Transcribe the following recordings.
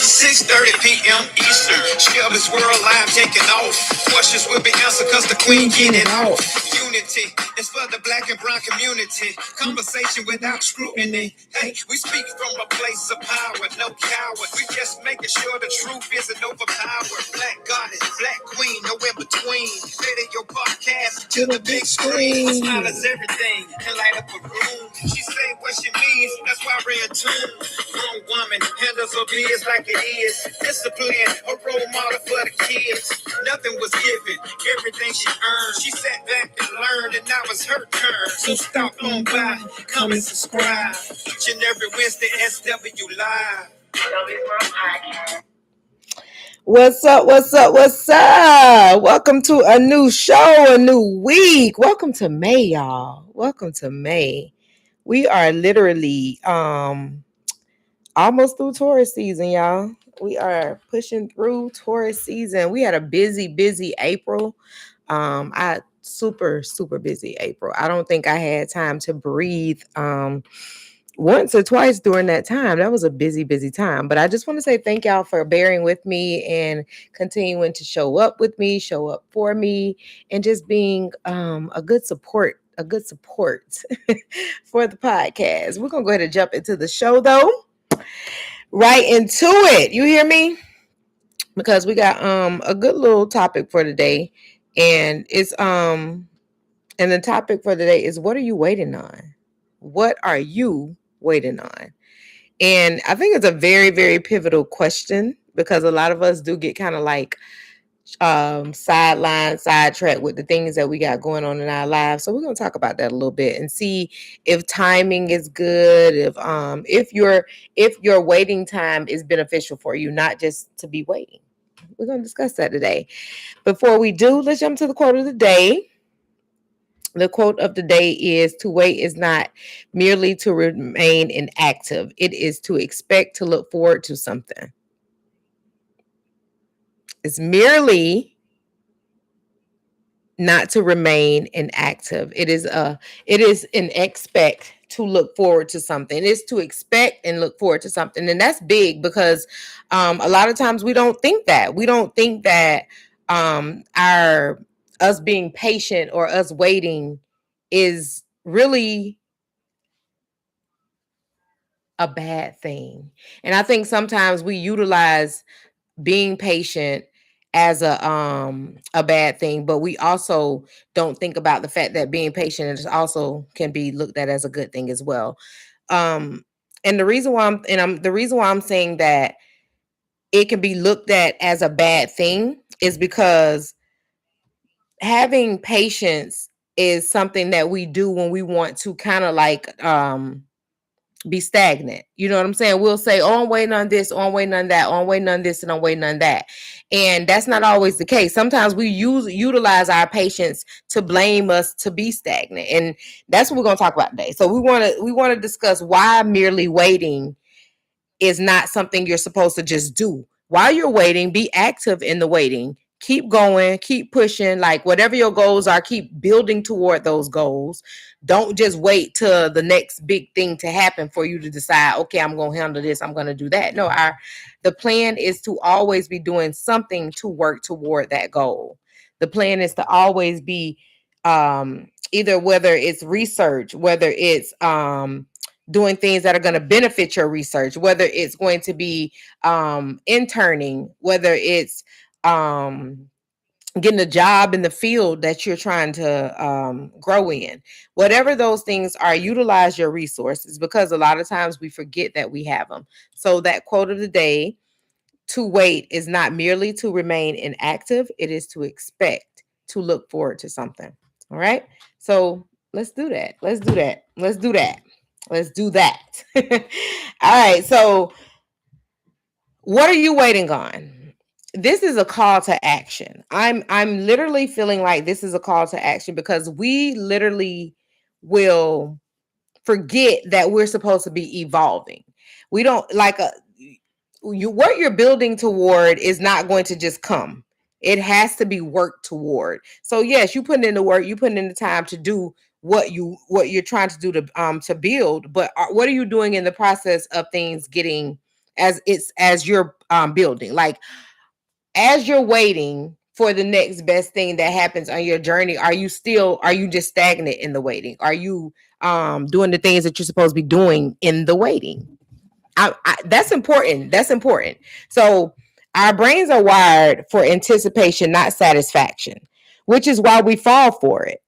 6:30 p.m. Eastern. Shelby's World Live taking off. Questions will be answered because the queen getting off. Unity is for the black and brown community. Conversation without scrutiny. Hey, we speak from a place of power, no coward. We just making sure the truth isn't overpowered. Black goddess, black queen, no in between. Video podcast to the big screen. Smile is everything and light up a room. She say what she means, that's why we're in tune. Grown woman handles her biz like it is. Discipline, a role model for the kids. Nothing was given, everything she earned. She sat back and learned, and now it's her turn. So stop on by, come and subscribe. Each and every Wednesday, SW Live. What's up? What's up? What's up? Welcome to a new show, a new week. Welcome to May, y'all. Welcome to May. We are literally almost through Taurus season, y'all. We are pushing through Taurus season. We had a busy April. I super busy April. I don't think I had time to breathe once or twice during that time. That was a busy time. But I just want to say thank y'all for bearing with me and continuing to show up with me, show up for me, and just being a good support for the podcast. We're gonna go ahead and jump into the show though. Right into it. You hear me? Because we got a good little topic for today. And it's and the topic for today is, what are you waiting on? What are you waiting on? And I think it's a very pivotal question, because a lot of us do get kind of like sidetracked with the things that we got going on in our lives. So we're going to talk about that a little bit and see if timing is good, if your waiting time is beneficial for you, not just to be waiting. We're going to discuss that today. Before we do, let's jump to the quote of the day. The quote of the day is, to wait is not merely to remain inactive. It is to expect to look forward to something. It's merely not to remain inactive. It is an expect to look forward to something. It is to expect and look forward to something. And that's big, because a lot of times we don't think that. We don't think that us being patient or us waiting is really a bad thing. And I think sometimes we utilize being patient as a bad thing, but we also don't think about the fact that being patient is also can be looked at as a good thing as well. And the reason why I'm saying that it can be looked at as a bad thing is because having patience is something that we do when we want to kind of like be stagnant. You know what I'm saying? We'll say, oh, I'm waiting on this, oh, I'm waiting on that, oh, I'm waiting on this, and I'm waiting on that. And that's not always the case. Sometimes we utilize our patience to blame us to be stagnant. And that's what we're going to talk about today. So we want to discuss why merely waiting is not something you're supposed to just do. While you're waiting, be active in the waiting. Keep going, keep pushing, like whatever your goals are, keep building toward those goals. Don't just wait till the next big thing to happen for you to decide, okay, I'm going to handle this, I'm going to do that. No, the plan is to always be doing something to work toward that goal. The plan is to always be either whether it's research, whether it's doing things that are going to benefit your research, whether it's going to be interning, whether it's getting a job in the field that you're trying to grow in. Whatever those things are, utilize your resources, because a lot of times we forget that we have them. So that quote of the day, to wait is not merely to remain inactive. It is to expect to look forward to something. All right. So let's do that. Let's do that. All right. So what are you waiting on? This is a call to action. I'm literally feeling like this is a call to action, because we literally will forget that we're supposed to be evolving. We don't what you're building toward is not going to just come. It has to be worked toward. So yes, you put in the work, you put in the time to do what you're trying to do to build, but what are you doing in the process of things getting as you're building. Like as you're waiting for the next best thing that happens on your journey, are you just stagnant in the waiting? Are you doing the things that you're supposed to be doing in the waiting? That's important. That's important. So our brains are wired for anticipation, not satisfaction, which is why we fall for it.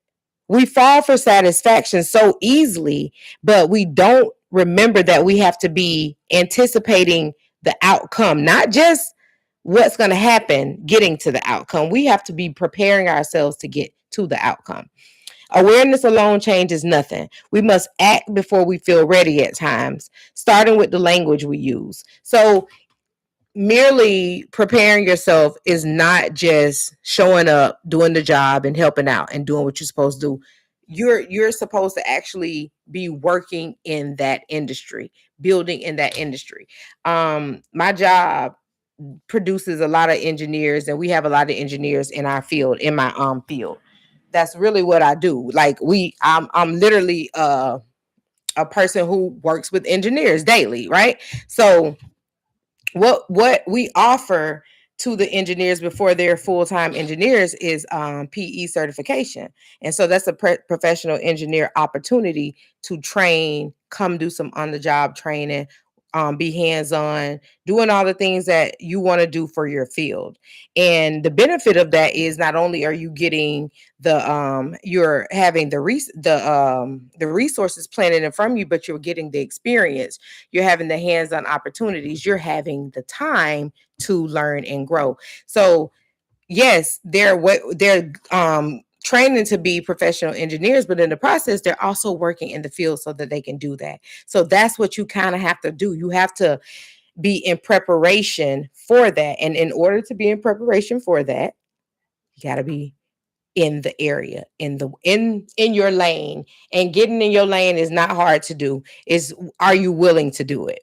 We fall for satisfaction so easily, but we don't remember that we have to be anticipating the outcome, not just what's going to happen getting to the outcome. We have to be preparing ourselves to get to the outcome. Awareness alone changes nothing. We must act before we feel ready at times, starting with the language we use. So, merely preparing yourself is not just showing up, doing the job, and helping out and doing what you're supposed to do. You're supposed to actually be working in that industry, building in that industry. My job produces a lot of engineers, and we have a lot of engineers in our field, in my field. That's really what I do. Like I'm literally a person who works with engineers daily, right? So what we offer to the engineers before they're full-time engineers is PE certification. And so that's a professional engineer opportunity to train, come do some on-the-job training, be hands-on, doing all the things that you want to do for your field. And the benefit of that is not only are you getting you're having the resources planted in from you, but you're getting the experience, you're having the hands-on opportunities, you're having the time to learn and grow. So yes, they're training to be professional engineers, but in the process, they're also working in the field so that they can do that. So that's what you kind of have to do. You have to be in preparation for that. And in order to be in preparation for that, you got to be in the area, in your lane. And getting in your lane is not hard to do. Is are you willing to do it?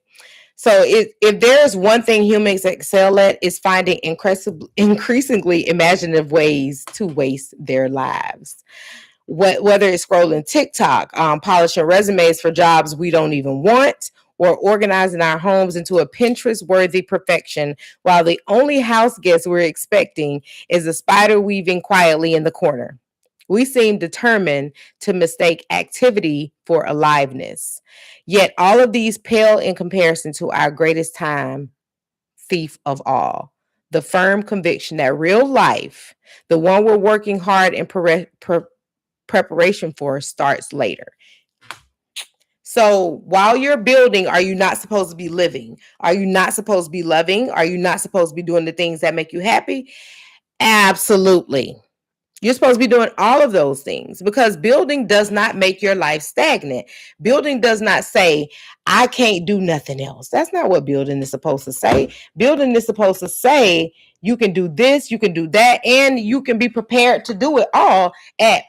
So if there's one thing humans excel at, is finding increasingly imaginative ways to waste their lives. Whether it's scrolling TikTok, polishing resumes for jobs we don't even want, or organizing our homes into a Pinterest-worthy perfection, while the only house guest we're expecting is a spider weaving quietly in the corner. We seem determined to mistake activity for aliveness. Yet all of these pale in comparison to our greatest time thief of all, the firm conviction that real life, the one we're working hard in preparation for, starts later. So while you're building, are you not supposed to be living? Are you not supposed to be loving? Are you not supposed to be doing the things that make you happy? Absolutely. You're supposed to be doing all of those things, because building does not make your life stagnant. Building does not say, I can't do nothing else. That's not what building is supposed to say. Building is supposed to say, you can do this, you can do that, and you can be prepared to do it all at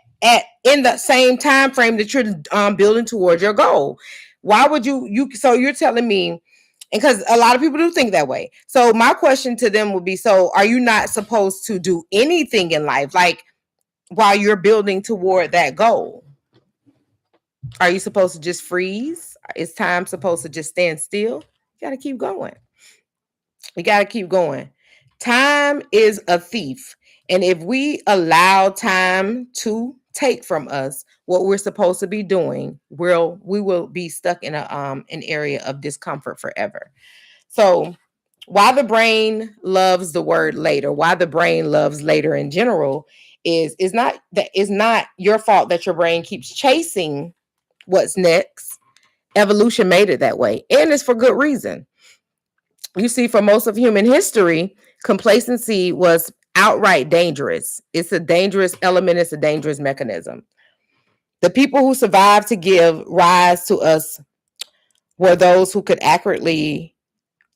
in the same time frame that you're building towards your goal. Why would so you're telling me, because a lot of people do think that way. So my question to them would be, so are you not supposed to do anything in life? Like, while you're building toward that goal, are you supposed to just freeze? Is time supposed to just stand still? You got to keep going. You got to keep going. Time is a thief. And if we allow time to take from us what we're supposed to be doing, we will be stuck in an area of discomfort forever. So why the brain loves the word later, why the brain loves later in general, is not your fault that your brain keeps chasing what's next. Evolution made it that way, and it's for good reason. You see, for most of human history, complacency was outright dangerous. It's a dangerous element, it's a dangerous mechanism. The people who survived to give rise to us were those who could accurately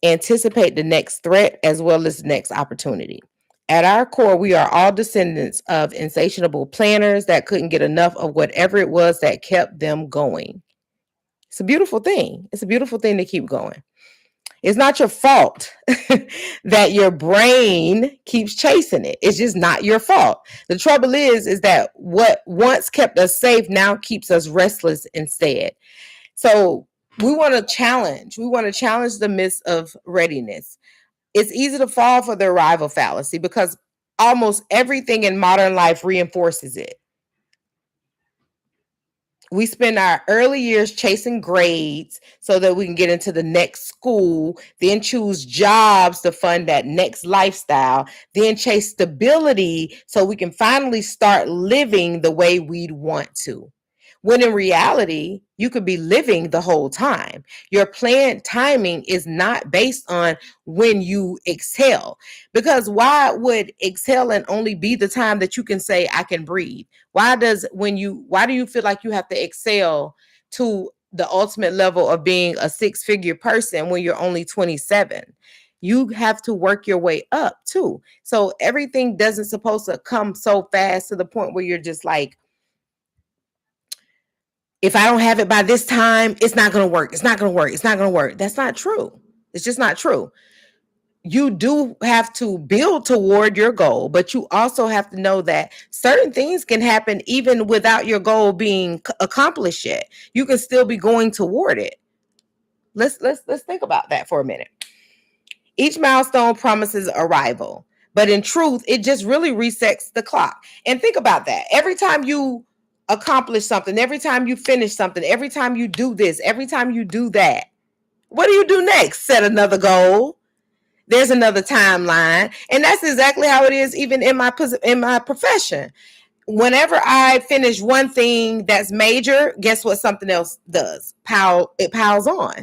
anticipate the next threat as well as the next opportunity. At our core, we are all descendants of insatiable planners that couldn't get enough of whatever it was that kept them going. It's a beautiful thing. It's a beautiful thing to keep going. It's not your fault that your brain keeps chasing it. It's just not your fault. The trouble is that what once kept us safe now keeps us restless instead. So We want to challenge. We want to challenge the myths of readiness. It's easy to fall for the arrival fallacy because almost everything in modern life reinforces it. We spend our early years chasing grades so that we can get into the next school, then choose jobs to fund that next lifestyle, then chase stability so we can finally start living the way we'd want to. When in reality, you could be living the whole time. Your planned timing is not based on when you exhale. Because why would exhaling only be the time that you can say, I can breathe? Why do you feel like you have to excel to the ultimate level of being a six-figure person when you're only 27? You have to work your way up too. So everything doesn't supposed to come so fast to the point where you're just like, if I don't have it by this time, it's not going to work. It's not going to work. It's not going to work. That's not true. It's just not true. You do have to build toward your goal, but you also have to know that certain things can happen even without your goal being accomplished yet. You can still be going toward it. Let's think about that for a minute. Each milestone promises arrival, but in truth, it just really resets the clock. And think about that. Every time you accomplish something, every time you finish something, every time you do this, every time you do that, what do you do next? Set another goal. There's another timeline, and that's exactly how it is even in my profession. Whenever I finish one thing that's major, guess what something else does? It piles on.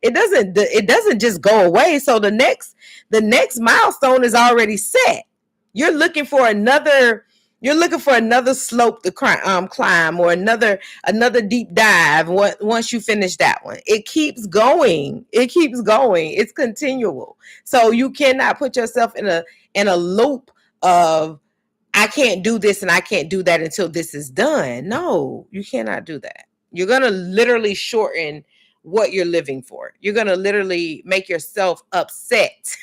It doesn't just go away. So the next milestone is already set. You're looking for another you're looking for another slope to climb, or another deep dive once you finish that one. It keeps going. It keeps going. It's continual. So you cannot put yourself in a loop of, I can't do this and I can't do that until this is done. No, you cannot do that. You're going to literally shorten what you're living for. You're going to literally make yourself upset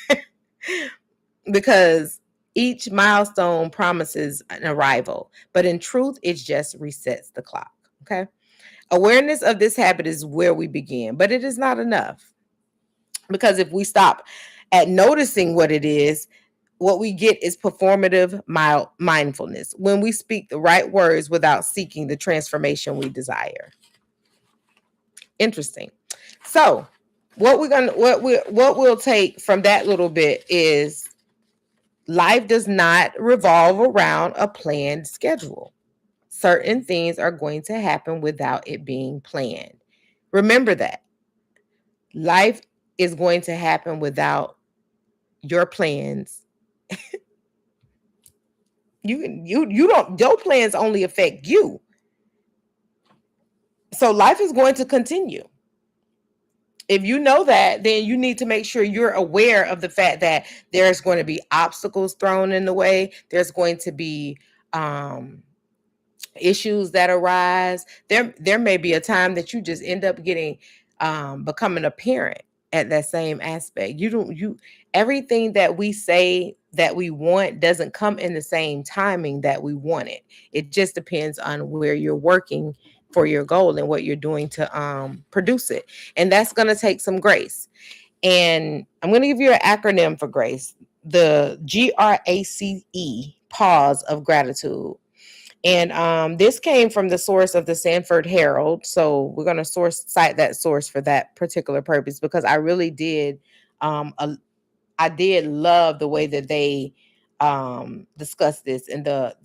because each milestone promises an arrival, but in truth, it just resets the clock. Okay. Awareness of this habit is where we begin, but it is not enough, because if we stop at noticing what it is, what we get is performative mindfulness, when we speak the right words without seeking the transformation we desire. Interesting. So, what we'll take from that little bit is, life does not revolve around a planned schedule. Certain things are going to happen without it being planned. Remember that. Life is going to happen without your plans. You don't, your plans only affect you. So life is going to continue. If you know that, then you need to make sure you're aware of the fact that there's going to be obstacles thrown in the way. There's going to be issues that arise. There may be a time that you just end up getting becoming a parent at that same aspect. You everything that we say that we want doesn't come in the same timing that we want it. It just depends on where you're working for your goal and what you're doing to produce it. And that's going to take some grace. And I'm going to give you an acronym for grace: the GRACE, pause of gratitude. And this came from the source of the Sanford Herald. So we're going to cite that source for that particular purpose, because I really did, I did love the way that they discussed this, and the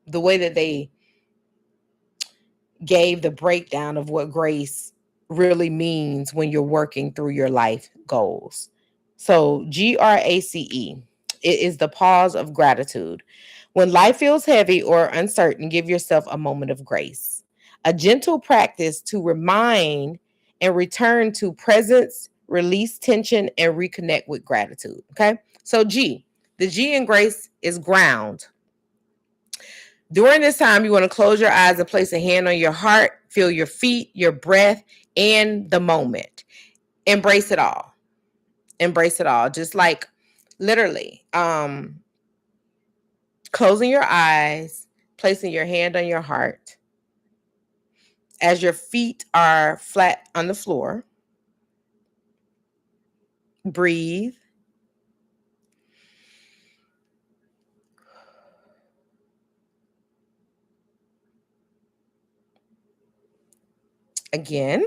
way that they gave the breakdown of what grace really means when you're working through your life goals. So, GRACE, it is the pause of gratitude. When life feels heavy or uncertain, give yourself a moment of grace. A gentle practice to remind and return to presence, release tension, and reconnect with gratitude. Okay. So, the G in grace is ground. During this time, you want to close your eyes and place a hand on your heart, feel your feet, your breath, and the moment. Embrace it all. Embrace it all. Just like literally closing your eyes, placing your hand on your heart, As your feet are flat on the floor, breathe. Again.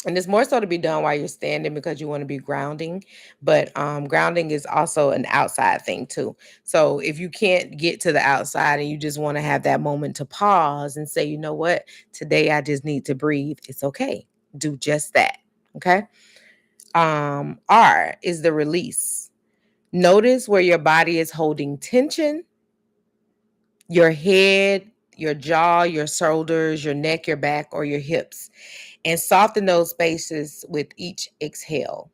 And it's more so to be done while you're standing because you want to be grounding. But grounding is also an outside thing too. So if you can't get to the outside and you just want to have that moment to pause and say, you know what, today I just need to breathe, it's okay. Do just that. Okay. R is the release. Notice where your body is holding tension, your head, your jaw, your shoulders, your neck, your back, or your hips, and soften those spaces with each exhale.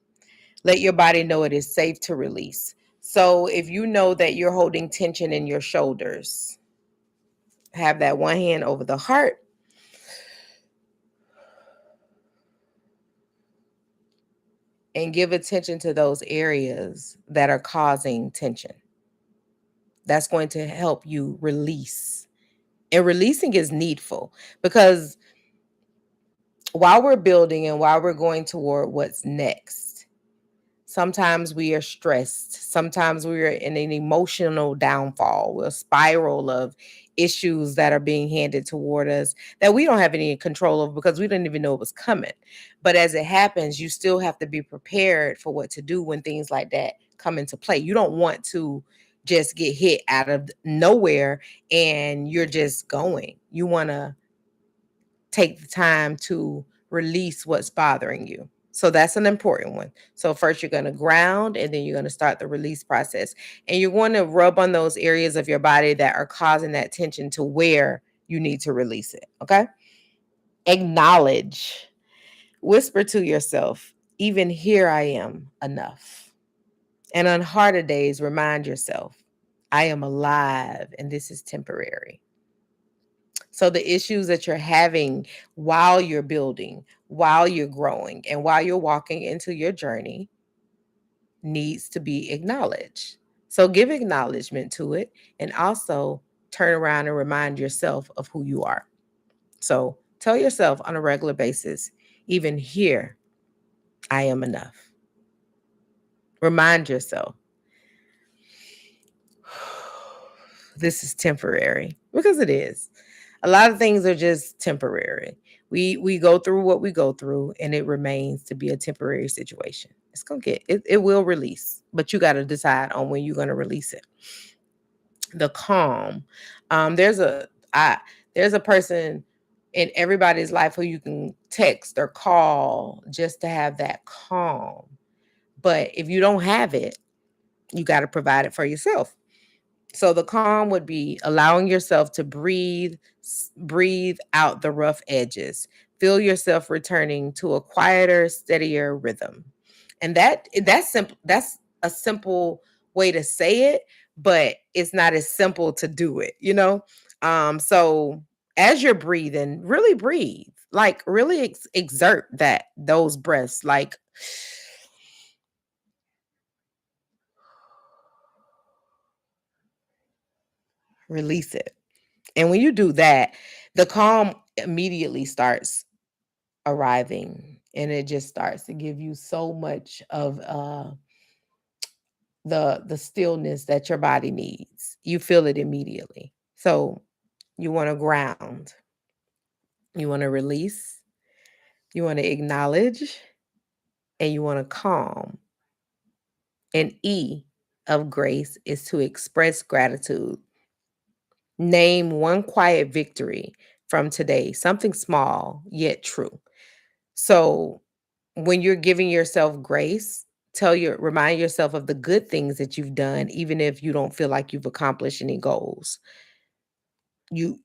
Let your body know it is safe to release. So if you know that you're holding tension in your shoulders, have that one hand over the heart and give attention to those areas that are causing tension. That's going to help you release. And releasing is needful because while we're building and while we're going toward what's next, sometimes we are stressed. Sometimes we are in an emotional downfall, a spiral of issues that are being handed toward us that we don't have any control of because we didn't even know it was coming. But as it happens, you still have to be prepared for what to do when things like that come into play. You don't want to just get hit out of nowhere and you're just going. You want to take the time to release what's bothering you. So that's an important one. So first you're going to ground and then you're going to start the release process. And you're going to rub on those areas of your body that are causing that tension to where you need to release it. Okay? Acknowledge. Whisper to yourself, even here I am enough. And on harder days, remind yourself, I am alive and this is temporary. So the issues that you're having while you're building, while you're growing, and while you're walking into your journey needs to be acknowledged. So give acknowledgement to it and also turn around and remind yourself of who you are. So tell yourself on a regular basis, even here, I am enough. Remind yourself, this is temporary because it is. A lot of things are just temporary. We go through what we go through and it remains to be a temporary situation. It's going to get it will release, but you got to decide on when you're going to release it. The calm. There's there's a person in everybody's life who you can text or call just to have that calm. But if you don't have it, you got to provide it for yourself. So the calm would be allowing yourself to breathe out the rough edges. Feel yourself returning to a quieter, steadier rhythm. And that's simple. That's a simple way to say it, but it's not as simple to do it, you know? So as you're breathing, really breathe. Like really exert those breaths. Like release it. And when you do that, the calm immediately starts arriving and it just starts to give you so much of the stillness that your body needs. You feel it immediately. So you want to ground, you want to release, you want to acknowledge, and you want to calm. And E of grace is to express gratitude. Name one quiet victory from today, something small yet true. So when you're giving yourself grace, remind yourself of the good things that you've done, even if you don't feel like you've accomplished any goals. You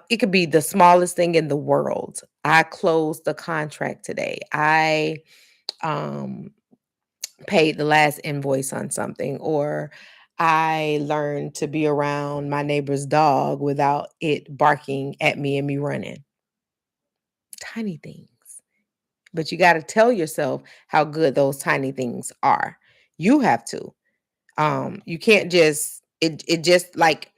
it could be the smallest thing in the world. I closed the contract today. I um paid the last invoice on something, or I learned to be around my neighbor's dog without it barking at me and me running. Tiny things. But you got to tell yourself how good those tiny things are. You have to. You can't just it just like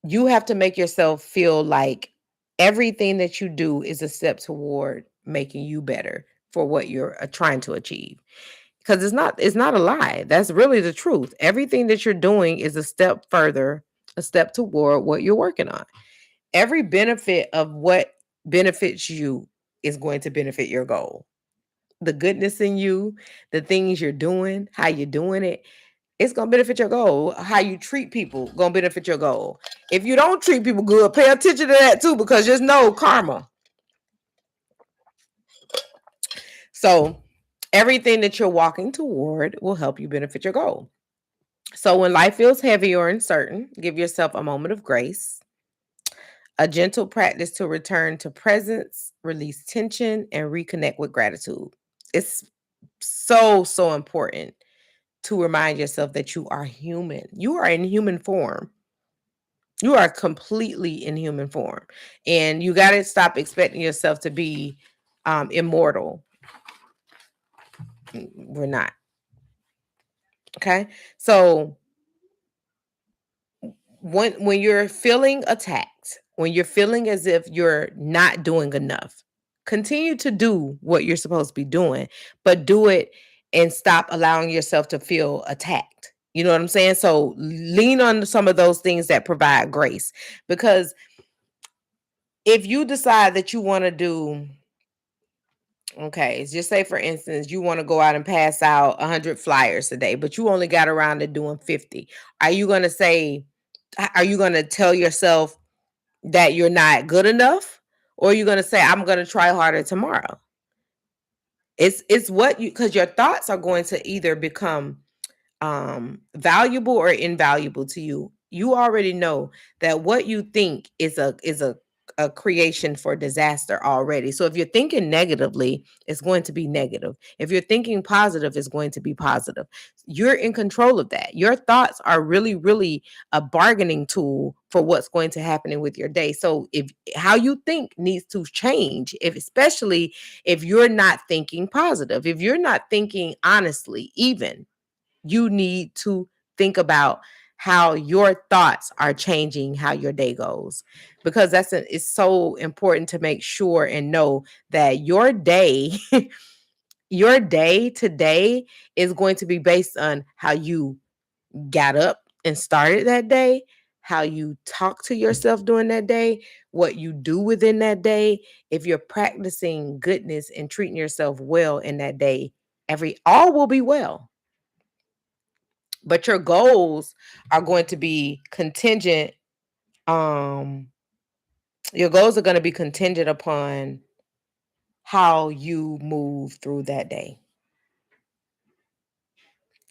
you have to make yourself feel like everything that you do is a step toward making you better for what you're trying to achieve. Because it's not a lie. That's really the truth. Everything that you're doing is a step further, a step toward what you're working on. Every benefit of what benefits you is going to benefit your goal. The goodness in you, the things you're doing, how you're doing it, it's gonna benefit your goal. How you treat people gonna benefit your goal. If you don't treat people good, pay attention to that too, because just know karma. So everything that you're walking toward will help you benefit your goal. So when life feels heavy or uncertain, give yourself a moment of grace, a gentle practice to return to presence, release tension, and reconnect with gratitude. It's so important to remind yourself that you are human. You are in human form. You are completely in human form. And you got to stop expecting yourself to be immortal. We're not. Okay. So when you're feeling attacked, when you're feeling as if you're not doing enough, continue to do what you're supposed to be doing, but do it and stop allowing yourself to feel attacked. You know what I'm saying? So lean on some of those things that provide grace, because if you decide that you want to do, okay, just say for instance, you want to go out and pass out 100 flyers a day, but you only got around to doing 50. Are you going to say, are you going to tell yourself that you're not good enough? Or are you going to say, I'm going to try harder tomorrow? It's what you, because your thoughts are going to either become valuable or invaluable to you. You already know that what you think is a creation for disaster already. So if you're thinking negatively, it's going to be negative. If you're thinking positive, it's going to be positive. You're in control of that. Your thoughts are really a bargaining tool for what's going to happen with your day. So if how you think needs to change, if especially if you're not thinking positive, if you're not thinking honestly, even you need to think about how your thoughts are changing how your day goes, because it's so important to make sure and know that your day your day today is going to be based on how you got up and started that day, how you talk to yourself during that day, what you do within that day. If you're practicing goodness and treating yourself well in that day, all will be well. But your goals are going to be contingent. Um, your goals are going to be contingent upon how you move through that day.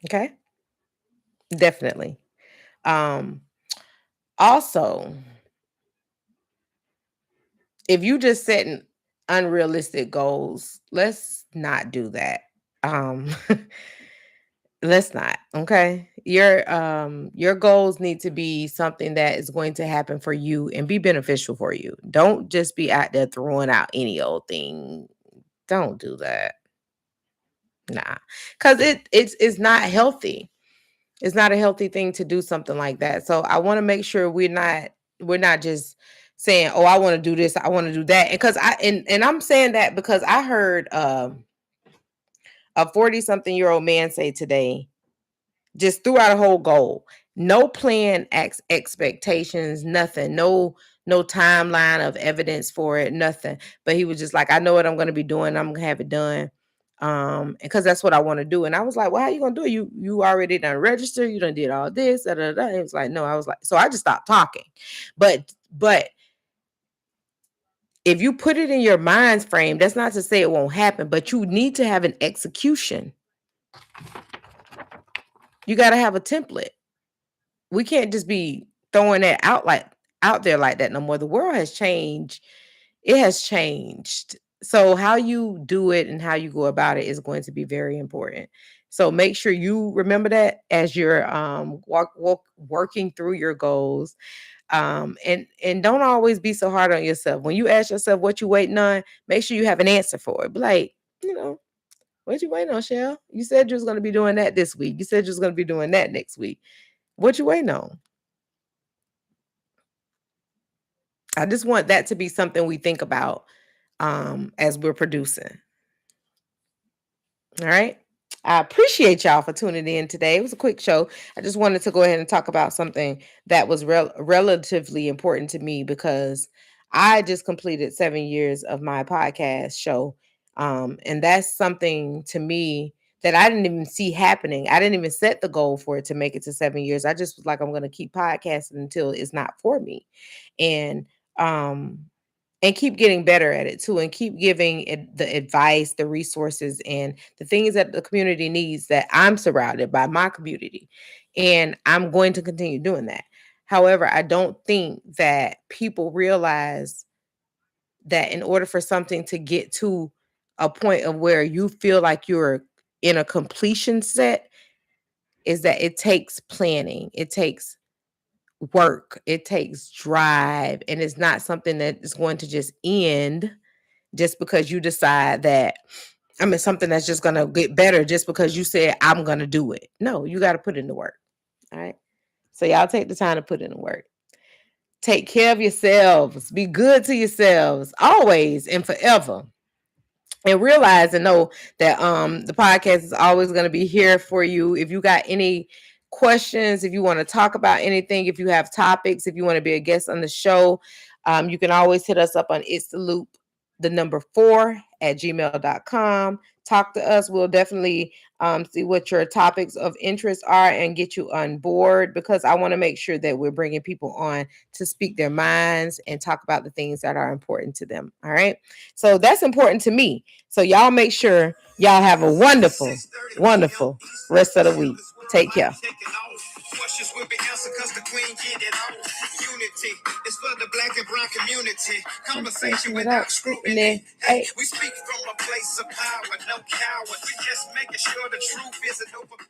Okay? Definitely. Um, Also, if you just setting unrealistic goals, let's not do that. Um, let's not. Okay. Your goals need to be something that is going to happen for you and be beneficial for you. Don't just be out there throwing out any old thing. Don't do that. Nah. Cuz it's not healthy. It's not a healthy thing to do something like that. So I want to make sure we're not just saying, "Oh, I want to do this, I want to do that." Because and I'm saying that because I heard a 40 something year old man say today, just threw out a whole goal. No plan, expectations, nothing. No timeline of evidence for it, nothing. But he was just like, I know what I'm going to be doing. I'm going to have it done. Because that's what I want to do. And I was like, well, how you gonna do it? You already done register, you done did all this, da, da, da. It was like, no, I was like, so I just stopped talking. But if you put it in your mind's frame, that's not to say it won't happen, but you need to have an execution. You got to have a template. We can't just be throwing that out there like that no more. The world has changed. It has changed. So how you do it and how you go about it is going to be very important. So make sure you remember that as you're working through your goals. And don't always be so hard on yourself. When you ask yourself what you waiting on, make sure you have an answer for it. Be like, you know, What you waiting on, Shell? You said you was going to be doing that this week. You said you was going to be doing that next week. What you waiting on? I just want that to be something we think about as we're producing. All right. I appreciate y'all for tuning in today. It was a quick show. I just wanted to go ahead and talk about something that was relatively important to me because I just completed 7 years of my podcast show. And that's something to me that I didn't even see happening. I didn't even set the goal for it to make it to 7 years. I just was like, I'm going to keep podcasting until it's not for me. And um and keep getting better at it too, and keep giving it the advice, the resources, and the things that the community needs, that I'm surrounded by my community, and I'm going to continue doing that. However, I don't think that people realize that in order for something to get to a point of where you feel like you're in a completion set, is that it takes planning, it takes work, it takes drive, and it's not something that is going to just end just because you decide that, I mean, something that's just going to get better just because you said, I'm going to do it. No, you got to put in the work. All right. So y'all take the time to put in the work. Take care of yourselves. Be good to yourselves always and forever. And realize and know that the podcast is always going to be here for you. If you got any questions, if you want to talk about anything, if you have topics, if you want to be a guest on the show, you can always hit us up on It's the Loop, the number 4 at gmail.com. Talk to us. We'll definitely see what your topics of interest are and get you on board, because I want to make sure that we're bringing people on to speak their minds and talk about the things that are important to them. All right. So that's important to me. So y'all make sure y'all have a wonderful, wonderful rest of the week. Take care. Questions will be answered because the queen get it on. Unity is for the black and brown community. Conversation without scrutiny. Hey, we speak from a place of power, no coward. We just making sure the truth isn't over.